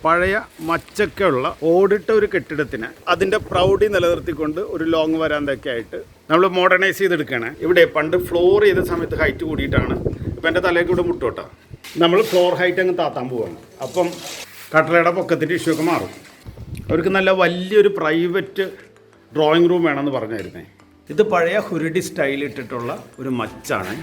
പഴയ മച്ചൊക്കെയുള്ള ഓടിട്ട ഒരു കെട്ടിടത്തിന് അതിൻ്റെ പ്രൗഢി നിലനിർത്തിക്കൊണ്ട് ഒരു ലോങ് വരാന്തൊക്കെ ആയിട്ട് നമ്മൾ മോഡേണൈസ് ചെയ്തെടുക്കുകയാണ്. ഇവിടെ പണ്ട് ഫ്ലോർ ചെയ്ത സമയത്ത് ഹൈറ്റ് കൂടിയിട്ടാണ് ഇപ്പം എൻ്റെ തലയ്ക്ക് ഇവിടെ മുട്ടോട്ടാ. നമ്മൾ ഫ്ലോർ ഹൈറ്റ് അങ്ങ് താത്താൻ പോവാണ്. അപ്പം കട്ടളയുടെ പൊക്കത്തിൻ്റെ ഇഷ്യൂ ഒക്കെ മാറും. അവർക്ക് നല്ല വലിയൊരു പ്രൈവറ്റ് ഡ്രോയിങ് റൂം വേണമെന്ന് പറഞ്ഞായിരുന്നേ. ഇത് പഴയ ഹുരിഡി സ്റ്റൈൽ ഇട്ടിട്ടുള്ള ഒരു മച്ചാണ്.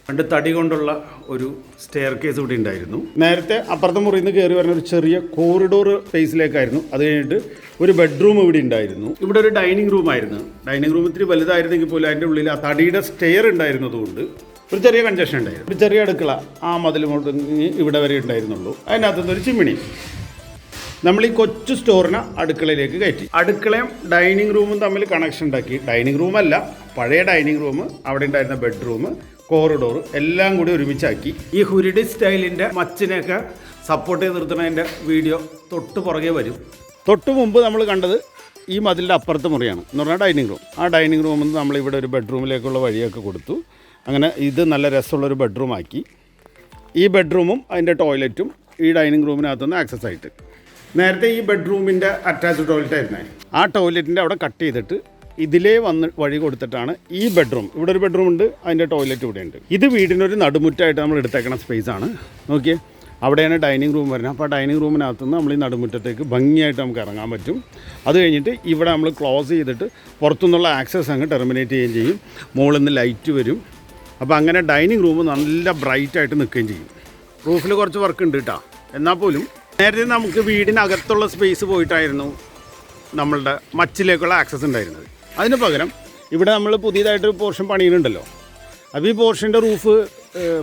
പണ്ട് തടി കൊണ്ടുള്ള ഒരു സ്റ്റെയർ കേസ് ഇവിടെ ഉണ്ടായിരുന്നു. നേരത്തെ അപ്പുറത്തെ മുറിയിൽ നിന്ന് കയറി വരുന്ന ഒരു ചെറിയ കോറിഡോർ സ്പേസിലേക്കായിരുന്നു. അത് കഴിഞ്ഞിട്ട് ഒരു ബെഡ്റൂം ഇവിടെ ഉണ്ടായിരുന്നു. ഇവിടെ ഒരു ഡൈനിങ് റൂം ആയിരുന്നു. ഡൈനിങ് റൂം ഇത്തിരി വലുതായിരുന്നെങ്കിൽ പോലും അതിൻ്റെ ഉള്ളിൽ ആ തടിയുടെ സ്റ്റെയർ ഉണ്ടായിരുന്നതുകൊണ്ട് ഒരു ചെറിയ കൺജഷൻ ഉണ്ടായിരുന്നു. ഒരു ചെറിയ അടുക്കള ആ മതിൽ ഇവിടെ വരെ ഉണ്ടായിരുന്നുള്ളൂ. അതിനകത്തുനിന്ന് ഒരു ചിമ്മിണി. നമ്മൾ ഈ കൊച്ചു സ്റ്റോറിനെ അടുക്കളയിലേക്ക് കയറ്റി. അടുക്കളയും ഡൈനിങ് റൂമും തമ്മിൽ കണക്ഷൻ ഉണ്ടാക്കി. ഡൈനിങ് റൂമല്ല, പഴയ ഡൈനിങ് റൂം, അവിടെ ഉണ്ടായിരുന്ന ബെഡ്റൂം, കോറിഡോർ എല്ലാം കൂടി ഒരുമിച്ചാക്കി. ഈ ഹുരിഡി സ്റ്റൈലിൻ്റെ മച്ചിനെയൊക്കെ സപ്പോർട്ട് ചെയ്ത് നിർത്തുന്നതിൻ്റെ വീഡിയോ തൊട്ട് പുറകെ വരും. തൊട്ട് മുമ്പ് നമ്മൾ കണ്ടത് ഈ മതിലിൻ്റെ അപ്പുറത്തെ മുറിയാണ് എന്ന് പറഞ്ഞാൽ ഡൈനിങ് റൂം. ആ ഡൈനിങ് റൂമിൽ നിന്ന് നമ്മളിവിടെ ഒരു ബെഡ്റൂമിലേക്കുള്ള വഴിയൊക്കെ കൊടുത്തു. അങ്ങനെ ഇത് നല്ല രസമുള്ളൊരു ബെഡ്റൂമാക്കി. ഈ ബെഡ്റൂമും അതിൻ്റെ ടോയ്ലറ്റും ഈ ഡൈനിങ് റൂമിനകത്തുനിന്ന് ആക്സസ് ആയിട്ട്. നേരത്തെ ഈ ബെഡ്റൂമിൻ്റെ അറ്റാച്ച്ഡ് ടോയ്ലറ്റ് ആയിരുന്നേ. ആ ടോയ്ലറ്റിൻ്റെ അവിടെ കട്ട് ചെയ്തിട്ട് ഇതിലേ വന്ന് വഴി കൊടുത്തിട്ടാണ് ഈ ബെഡ്റൂം. ഇവിടെ ഒരു ബെഡ്റൂം ഉണ്ട്, അതിൻ്റെ ടോയ്ലറ്റ് ഇവിടെ ഉണ്ട്. ഇത് വീടിനൊരു നടുമുറ്റായിട്ട് നമ്മൾ എടുത്തേക്കണ സ്പേസാണ്. നോക്കിയേ, അവിടെയാണ് ഡൈനിങ് റൂം വരുന്നത്. അപ്പോൾ ആ ഡൈനിങ് റൂമിനകത്തുനിന്ന് നമ്മൾ ഈ നടുമുറ്റത്തേക്ക് ഭംഗിയായിട്ട് നമുക്ക് ഇറങ്ങാൻ പറ്റും. അത് കഴിഞ്ഞിട്ട് ഇവിടെ നമ്മൾ ക്ലോസ് ചെയ്തിട്ട് പുറത്തുനിന്നുള്ള ആക്സസ് അങ്ങ് ടെർമിനേറ്റ് ചെയ്യുകയും ചെയ്യും. മുകളിൽ നിന്ന് ലൈറ്റ് വരും. അപ്പോൾ അങ്ങനെ ഡൈനിങ് റൂം നല്ല ബ്രൈറ്റായിട്ട് നിൽക്കുകയും ചെയ്യും. റൂഫിൽ കുറച്ച് വർക്ക് ഉണ്ട് കേട്ടോ. എന്നാൽ പോലും നേരത്തെ നമുക്ക് വീടിനകത്തുള്ള സ്പേസ് പോയിട്ടായിരുന്നു നമ്മളുടെ മച്ചിലേക്കുള്ള ആക്സസ് ഉണ്ടായിരുന്നത്. അതിന് പകരം ഇവിടെ നമ്മൾ പുതിയതായിട്ടൊരു പോർഷൻ പണിയുന്നുണ്ടല്ലോ. അപ്പോൾ ഈ പോർഷൻ്റെ റൂഫ്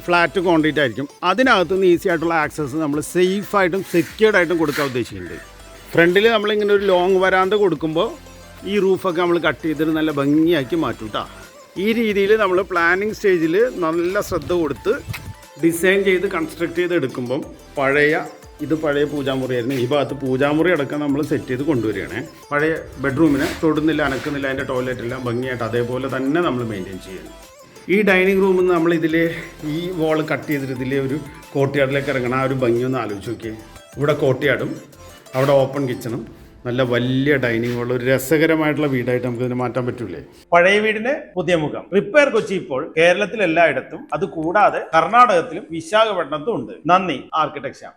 ഫ്ലാറ്റ് കോൺക്രീറ്റ് ആയിരിക്കും. അതിനകത്തുനിന്ന് ഈസി ആയിട്ടുള്ള ആക്സസ് നമ്മൾ സേഫായിട്ടും സെക്യൂർഡായിട്ടും കൊടുക്കാൻ ഉദ്ദേശിക്കുന്നുണ്ട്. ഫ്രണ്ടിൽ നമ്മളിങ്ങനെ ഒരു ലോങ് വരാന്ത കൊടുക്കുമ്പോൾ ഈ റൂഫൊക്കെ നമ്മൾ കട്ട് ചെയ്തിട്ട് നല്ല ഭംഗിയാക്കി മാറ്റും കേട്ടോ. ഈ രീതിയിൽ നമ്മൾ പ്ലാനിങ് സ്റ്റേജിൽ നല്ല ശ്രദ്ധ കൊടുത്ത് ഡിസൈൻ ചെയ്ത് കൺസ്ട്രക്ട് ചെയ്ത് എടുക്കുമ്പം ഇത് പഴയ പൂജാമുറിയായിരുന്നു. ഈ ഭാഗത്ത് പൂജാമുറി അടക്കം നമ്മൾ സെറ്റ് ചെയ്ത് കൊണ്ടുവരികയാണ്. പഴയ ബെഡ്റൂമിനെ തൊടുന്നില്ല, അനക്കുന്നില്ല, അതിൻ്റെ ടോയ്ലറ്റെല്ലാം ഭംഗിയായിട്ട് അതേപോലെ തന്നെ നമ്മൾ മെയിൻറ്റെയിൻ ചെയ്യണം. ഈ ഡൈനിങ് റൂമിൽ നിന്ന് നമ്മൾ ഈ വോൾ കട്ട് ചെയ്തിട്ട് ഇതിലെ ഒരു കോർട്ട്യാർഡിലേക്ക് ഇറങ്ങണം. ആ ഒരു ഭംഗിയൊന്ന് ആലോചിച്ച് നോക്കിയേ. ഇവിടെ കോർട്ട്യാർഡും അവിടെ ഓപ്പൺ കിച്ചണും നല്ല വലിയ ഡൈനിങ് ഉള്ള ഒരു രസകരമായിട്ടുള്ള വീടായിട്ട് നമുക്ക് ഇതിനെ മാറ്റാൻ പറ്റൂലേ. പഴയ വീടിന് പുതിയ മുഖം. റിപ്പയർ കൊച്ചി ഇപ്പോൾ കേരളത്തിൽ എല്ലായിടത്തും, അത് കൂടാതെ കർണാടകത്തിലും വിശാഖപട്ടണത്തും ഉണ്ട്. നന്ദി ആർക്കിടെക്ചർ.